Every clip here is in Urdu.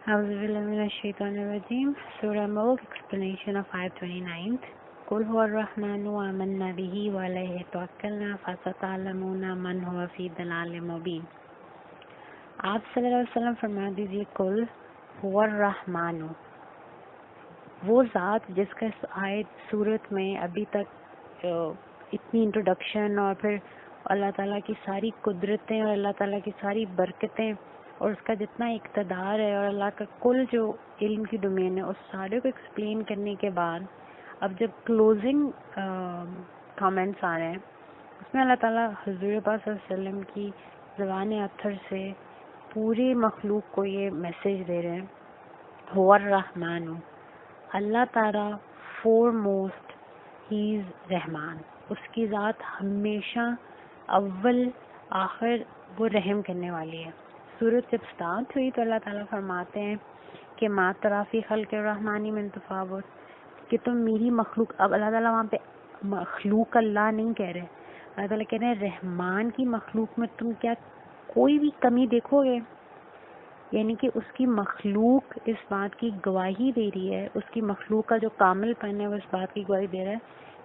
Auzubillahiminash-shaytanir-rajim. Surah Mulk, explanation of ayat 29th. Qul huwa ar-Rahmanu amanna bihi wa alayhi tawakkalna fasata'lamuna man huwa fi dalalin mubin. آپ صلی اللہ علیہ وسلم فرما دیجیے قل هو الرحمن، وہ ذات جس کا اس آیت صورت میں ابھی تک اتنی انٹروڈکشن اور پھر اللہ تعالیٰ کی ساری قدرتیں اور اللہ تعالیٰ کی ساری برکتیں اور اس کا جتنا اقتدار ہے اور اللہ کا کل جو علم کی ڈومین ہے اس سارے کو ایکسپلین کرنے کے بعد اب جب کلوزنگ کامنٹس آ رہے ہیں اس میں اللہ تعالیٰ حضور پاک صلی اللہ علیہ وسلم کی زبان اطہر سے پوری مخلوق کو یہ میسیج دے رہے ہیں هو الرحمن، اللہ تعالیٰ فور موسٹ، ہی از رحمان، اس کی ذات ہمیشہ اول آخر وہ رحم کرنے والی ہے۔ سورت جب سٹارٹ ہوئی تو اللہ تعالیٰ فرماتے ہیں کہ ما تری فی خلق الرحمن من تفاوت، کہ تم میری مخلوق، اب اللہ تعالیٰ وہاں پہ مخلوق اللہ نہیں کہہ رہے، اللہ تعالیٰ کہہ رہے ہیں رحمان کی مخلوق میں تم کیا کوئی بھی کمی دیکھو گے؟ یعنی کہ اس کی مخلوق اس بات کی گواہی دے رہی ہے، اس کی مخلوق کا جو کامل پن ہے وہ اس بات کی گواہی دے رہا ہے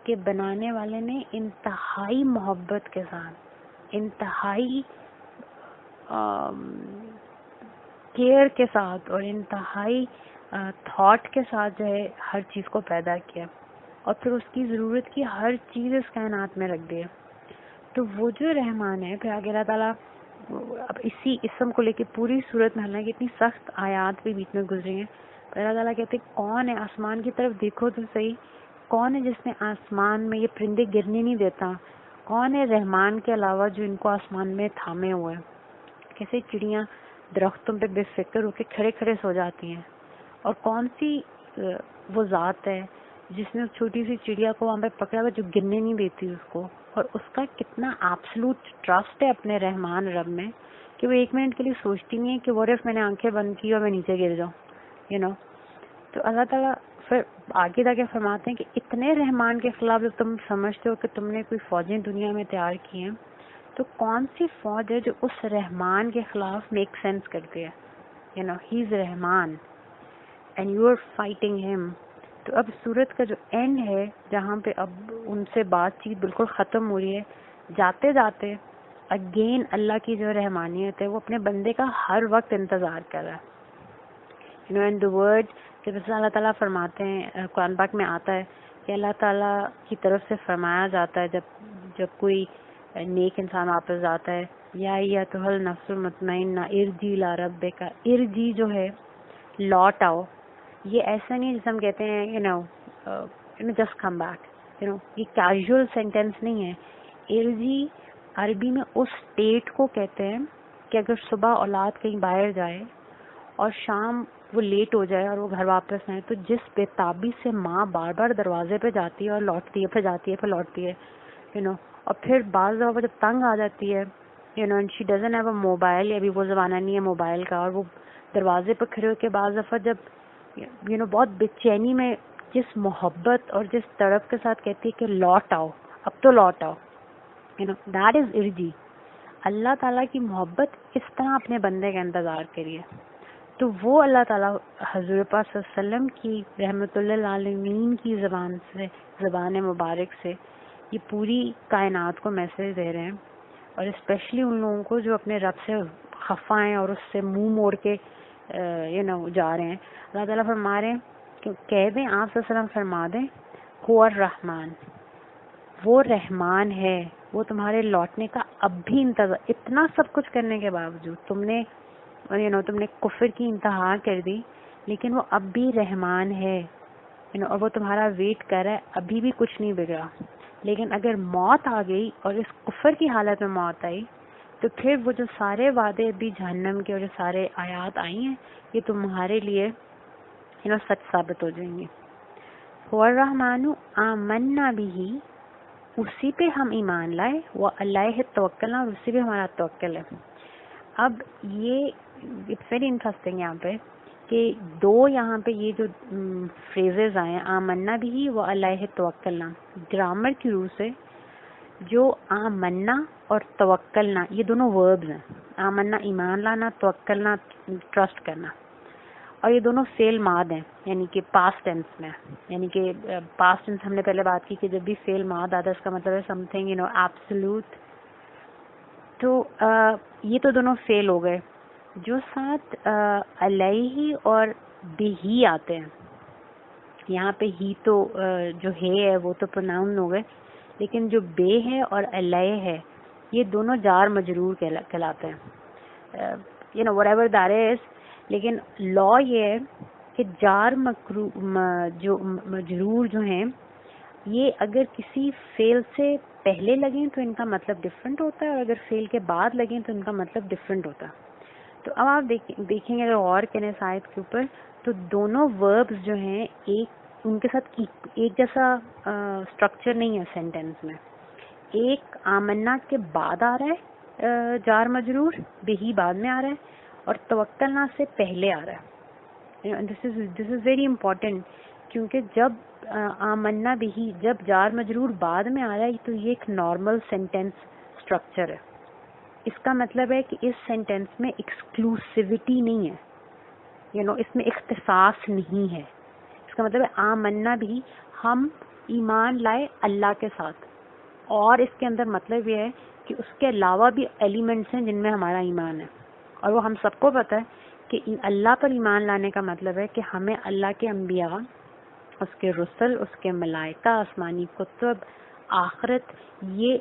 کہ بنانے والے نے انتہائی محبت کے ساتھ، انتہائی کیئر کے ساتھ اور انتہائی تھاٹ کے ساتھ جو ہے ہر چیز کو پیدا کیا اور پھر اس کی ضرورت کی ہر چیز اس کائنات میں رکھ دیا۔ تو وہ جو رحمان ہے، پھر آگے اللہ تعالیٰ اب اسی اسم کو لے کے پوری صورت میں حالانکہ اتنی سخت آیات بھی بیچ میں گزری ہیں، پر اللہ تعالیٰ کہتے ہیں کون ہے، آسمان کی طرف دیکھو تو صحیح، کون ہے جس نے آسمان میں یہ پرندے گرنے نہیں دیتا؟ کون ہے رحمان کے علاوہ جو ان کو آسمان میں تھامے ہوئے؟ کیسے چڑیاں درختوں پہ بے فکر ہو کے کھڑے کھڑے سو جاتی ہیں، اور کون سی وہ ذات ہے جس نے اس چھوٹی سی چڑیا کو وہاں پہ پکڑا ہوا جو گرنے نہیں دیتی اس کو، اور اس کا کتنا ایبسلوٹ ٹرسٹ ہے اپنے رحمان رب میں کہ وہ ایک منٹ کے لیے سوچتی نہیں ہے کہ what if میں نے آنکھیں بند کی اور میں نیچے گر جاؤں تو اللہ تعالیٰ پھر آگے جا کے فرماتے ہیں کہ اتنے رحمان کے خلاف جب تم سمجھتے ہو کہ تم نے کوئی فوجیں دنیا میں تیار کی ہیں تو کون سی فوج ہے جو اس رحمان کے خلاف میک سینس کرتی ہے؟ ہی از رحمان اینڈ یو آر فائٹنگ ہم۔ تو اب سورت کا جو اینڈ ہے جہاں پہ اب ان سے بات چیت بالکل ختم ہو رہی ہے، جاتے جاتے اگین اللہ کی جو رحمانیت ہے وہ اپنے بندے کا ہر وقت انتظار کر رہا ہے۔ اینڈ the word کہ جیسے اللہ تعالیٰ فرماتے ہیں قرآن پاک میں آتا ہے کہ اللہ تعالیٰ کی طرف سے فرمایا جاتا ہے جب کوئی نیک انسان واپس جاتا ہے، یا ایتھا النفس المطمئنہ ارجی الی ربک، ارجی جو ہے لوٹ آؤ، یہ ایسا نہیں جیسے ہم کہتے ہیں جسٹ کم بیک، یہ کیجول سینٹینس نہیں ہے۔ ارجی عربی میں اس اسٹیٹ کو کہتے ہیں کہ اگر صبح اولاد کہیں باہر جائے اور شام وہ لیٹ ہو جائے اور وہ گھر واپس آئے تو جس بےتابی سے ماں بار بار دروازے پہ جاتی ہے اور لوٹتی ہے، پھر جاتی ہے، پھر لوٹتی ہے، اور پھر بعض دفعہ جب تنگ آ جاتی ہے and she doesn't have a mobile, ابھی وہ زمانہ نہیں ہے موبائل کا، اور وہ دروازے پہ کھڑے ہو کے بعض دفعہ جب بہت بے چینی میں جس محبت اور جس تڑپ کے ساتھ کہتی ہے کہ لوٹ آؤ، اب تو لوٹ آؤ، دیٹ از ارجی۔ اللہ تعالیٰ کی محبت اس طرح اپنے بندے کا انتظار کریے، تو وہ اللہ تعالیٰ حضور پاک صلی اللہ علیہ وسلم کی رحمت اللہ عالمین کی زبان مبارک سے یہ پوری کائنات کو میسج دے رہے ہیں، اور اسپیشلی ان لوگوں کو جو اپنے رب سے خفا ہیں اور اس سے منہ موڑ کے جا رہے ہیں۔ اللہ تعالیٰ فرما رہے ہیں کہ کہہ دیں، آپ صلی اللہ علیہ وسلم فرما دیں هو الرحمن، وہ رحمان ہے، وہ تمہارے لوٹنے کا اب بھی انتظار، اتنا سب کچھ کرنے کے باوجود تم نے کفر کی انتہا کر دی لیکن وہ اب بھی رحمان ہے، اور وہ تمہارا ویٹ کر رہا ہے، ابھی بھی کچھ نہیں بگڑا۔ لیکن اگر موت آ گئی اور اس کفر کی حالت میں موت آئی تو پھر وہ جو سارے وعدے ابھی جہنم کے اور جو سارے آیات آئی ہیں یہ تمہارے لیے سچ ثابت ہو جائیں گے۔ هو الرحمن آمنا بھی، اسی پہ ہم ایمان لائے، وہ اللہ توکلنا، اور اسی پہ ہمارا توکل ہے۔ اب یہ اٹس ویری انٹرسٹنگ یہاں پہ کہ دو یہاں پہ یہ جو فریزز آئے ہیں آمنا بھی وہ اللہ توکلنا، گرامر کی روح سے جو آمنا اور توکلنا یہ دونوں وربز ہیں، آمنا ایمان لانا، توکلنا ٹرسٹ کرنا، اور یہ دونوں فعل ماض ہیں، یعنی کہ پاسٹ ٹینس میں. یعنی کہ پاسٹ ٹینس ہم نے پہلے بات کی کہ جب بھی فعل ماض آتا ہے اس کا مطلب ہے سم تھنگ ایبسولوٹ. تو یہ تو دونوں فعل ہو گئے. جو ساتھ علیہ اور بہی آتے ہیں، یہاں پہ ہی تو جو ہے وہ تو پروناؤن ہو گئے، لیکن جو بے ہے اور علیہ ہے یہ دونوں جار مجرور کہلاتے ہیں. whatever that is. لیکن لا یہ ہے کہ جار جو مجرور جو ہیں یہ اگر کسی فعل سے پہلے لگیں تو ان کا مطلب ڈفرینٹ ہوتا ہے، اور اگر فعل کے بعد لگیں تو ان کا مطلب ڈفرینٹ ہوتا ہے. تو اب آپ دیکھیں گے اگر غور کریں اس آیت کے اوپر تو دونوں وربز جو ہیں ان کے ساتھ ایک جیسا اسٹرکچر نہیں ہے سینٹینس میں. ایک آمنا کے بعد آ رہا ہے جار مجرور، بہی بعد میں آ رہا ہے، اور توکلنا سے پہلے آ رہا ہے. دس از ویری امپورٹینٹ، کیونکہ جب آمنا بہی جب جار مجرور بعد میں آ رہا ہے تو یہ ایک نارمل سینٹینس اسٹرکچر ہے. اس کا مطلب ہے کہ اس سینٹینس میں ایکسکلوسیوٹی نہیں ہے، اس میں اختصاص نہیں ہے. اس کا مطلب ہے آمنا بھی، ہم ایمان لائے اللہ کے ساتھ، اور اس کے اندر مطلب یہ ہے کہ اس کے علاوہ بھی ایلیمنٹس ہیں جن میں ہمارا ایمان ہے. اور وہ ہم سب کو پتہ ہے کہ اللہ پر ایمان لانے کا مطلب ہے کہ ہمیں اللہ کے انبیاء، اس کے رسل، اس کے ملائکہ، آسمانی کتب، آخرت، یہ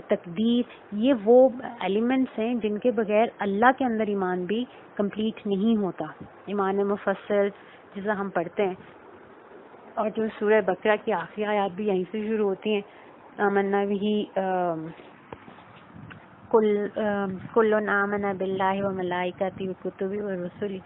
تقدیر، یہ وہ ایلیمنٹس ہیں جن کے بغیر اللہ کے اندر ایمان بھی کمپلیٹ نہیں ہوتا. ایمان مفصل جسے ہم پڑھتے ہیں، اور جو سورہ بقرہ کی آخری آیات بھی یہیں سے شروع ہوتی ہیں، آمنا بھی کل آمن باللہ و ملائکتہ و کتب و رسل.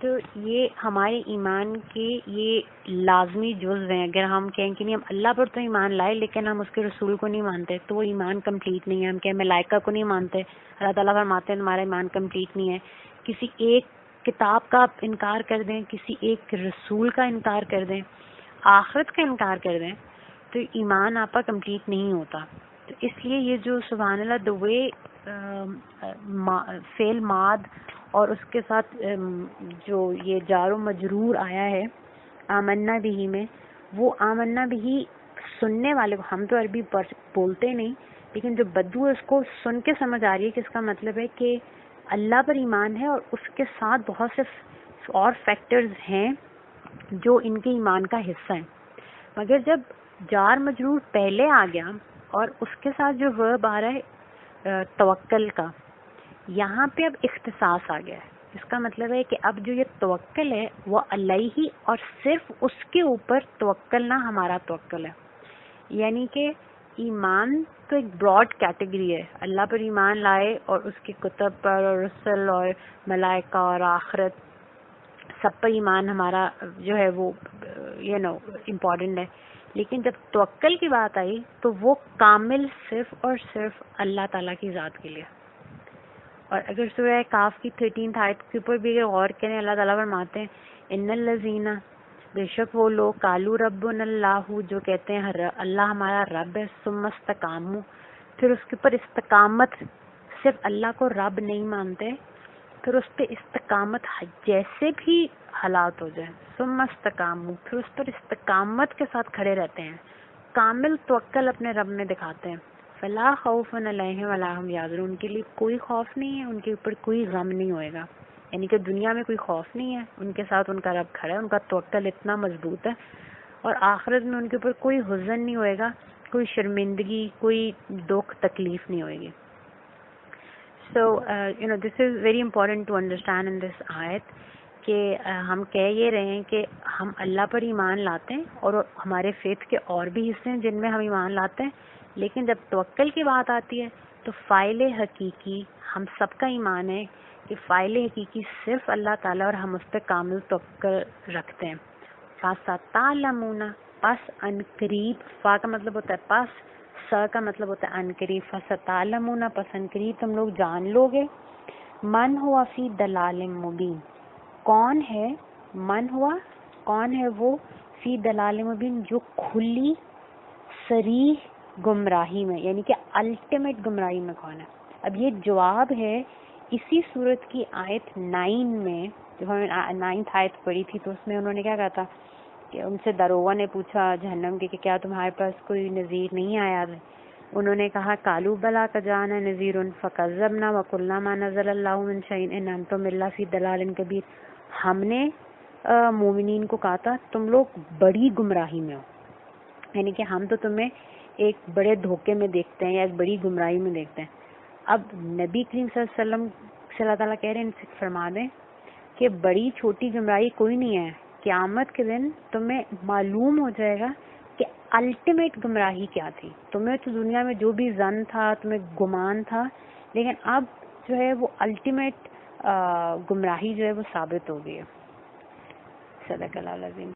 تو یہ ہمارے ایمان کے یہ لازمی جزء ہیں. اگر ہم کہیں کہ نہیں ہم اللہ پر تو ایمان لائے لیکن ہم اس کے رسول کو نہیں مانتے تو وہ ایمان کمپلیٹ نہیں ہے. ہم کہیں ملائکہ کو نہیں مانتے، اللہ تعالیٰ فرماتے ہیں ہمارا ایمان کمپلیٹ نہیں ہے. کسی ایک کتاب کا آپ انکار کر دیں، کسی ایک رسول کا انکار کر دیں، آخرت کا انکار کر دیں، تو ایمان آپ کا کمپلیٹ نہیں ہوتا. تو اس لیے یہ جو سبحان اللہ the way فعل ماد اور اس کے ساتھ جو یہ جار و مجرور آیا ہے آمنا بھی میں، وہ آمنا بھی سننے والے کو، ہم تو عربی بولتے نہیں لیکن جو بدو ہے اس کو سن کے سمجھ آ رہی ہے کہ اس کا مطلب ہے کہ اللہ پر ایمان ہے اور اس کے ساتھ بہت سے اور فیکٹرز ہیں جو ان کے ایمان کا حصہ ہیں. مگر جب جار مجرور پہلے آ گیا اور اس کے ساتھ جو ورب آ رہا ہے توکل کا، یہاں پہ اب اختصاص آ گیا ہے. اس کا مطلب ہے کہ اب جو یہ توکل ہے وہ علیہ اور صرف اس کے اوپر توکل نہ ہمارا توکل ہے. یعنی کہ ایمان تو ایک براڈ کیٹیگری ہے، اللہ پر ایمان لائے اور اس کی کتب پر اور رسل اور ملائکہ اور آخرت سب پر ایمان ہمارا جو ہے وہ امپورٹنٹ ہے. لیکن جب توکل کی بات آئی تو وہ کامل صرف اور صرف اللہ تعالیٰ کی ذات کے لیے. اور اگر سورہ کاف کی 13 آیت کے اوپر بھی غور کریں، اللہ تعالیٰ فرماتے ہیں ان الذین، بے شک وہ لوگ قالوا ربنا اللہ، جو کہتے ہیں اللہ ہمارا رب ہے، ثم استقاموا، پھر اس کے اوپر استقامت، صرف اللہ کو رب نہیں مانتے، پھر اس پہ استقامت جیسے بھی حالات ہو جائیں، ثم استقاموا، پھر اس پر استقامت کے ساتھ کھڑے رہتے ہیں، کامل توکل اپنے رب میں دکھاتے ہیں. فلا خوف علیہم ولا هم یحزنون، ان کے لیے کوئی خوف نہیں ہے، ان کے اوپر کوئی غم نہیں ہوئے گا. یعنی کہ دنیا میں کوئی خوف نہیں ہے، ان کے ساتھ ان کا رب کھڑا ہے، ان کا توکل اتنا مضبوط ہے، اور آخرت میں ان کے اوپر کوئی حزن نہیں ہوئے گا، کوئی شرمندگی، کوئی دکھ تکلیف نہیں ہوئے گی. So this is very important to understand in this ayat کہ ہم کہہ یہ رہے ہیں کہ ہم اللہ پر ایمان لاتے ہیں اور ہمارے فیتھ کے اور بھی حصے ہیں جن میں ہم ایمان لاتے ہیں، لیکن جب توکل کی بات آتی ہے تو فاعل حقیقی ہم سب کا ایمان ہے کہ فاعل حقیقی صرف اللہ تعالیٰ اور ہم اس پہ کامل توکل رکھتے ہیں. فَسَتَعْلَمُونَ، پس ان قریب، فا کا مطلب ہوتا ہے پس، سا کا مطلب ہوتا ہے ان قریب، فَسَتَعْلَمُونَ، پس ان قریب تم لوگ جان لو گے، من ہوا فی دلال مبین، کون ہے، من ہوا کون ہے وہ، فی دلال مبین جو کھلی صریح گمراہی میں، یعنی کہ الٹیمیٹ گمراہی میں کون ہے. اب یہ جواب ہے اسی صورت کی آیت 9 میں جب ہم نے 9th آیت پڑھی تھی تو اس میں انہوں نے کیا کہا تھا کہ ان سے داروغہ نے پوچھا جہنم کے کہ کیا تمہارے پاس کوئی نذیر نہیں آیا ہے؟ انہوں نے کہا قالوا بلا قد جاءنا نذیر فکذبنا وقلنا ما نزل اللہ من شیء ان انتم الا فی ضلال کبیر. ہم نے مومنین کو کہا تھا تم لوگ بڑی گمراہی میں ہو، یعنی کہ ہم تو تمہیں ایک بڑے دھوکے میں دیکھتے ہیں یا ایک بڑی گمراہی میں دیکھتے ہیں. اب نبی کریم صلی اللہ علیہ وسلم سے اللہ تعالیٰ کہہ رہے ہیں ان سے فرما دیں کہ بڑی چھوٹی گمراہی کوئی نہیں ہے، قیامت کے دن تمہیں معلوم ہو جائے گا کہ الٹیمیٹ گمراہی کیا تھی. تمہیں تو دنیا میں جو بھی ظن تھا، تمہیں گمان تھا، لیکن اب جو ہے وہ الٹیمیٹ گمراہی جو ہے وہ ثابت ہو گئی ہے. صدق اللہ العظیم.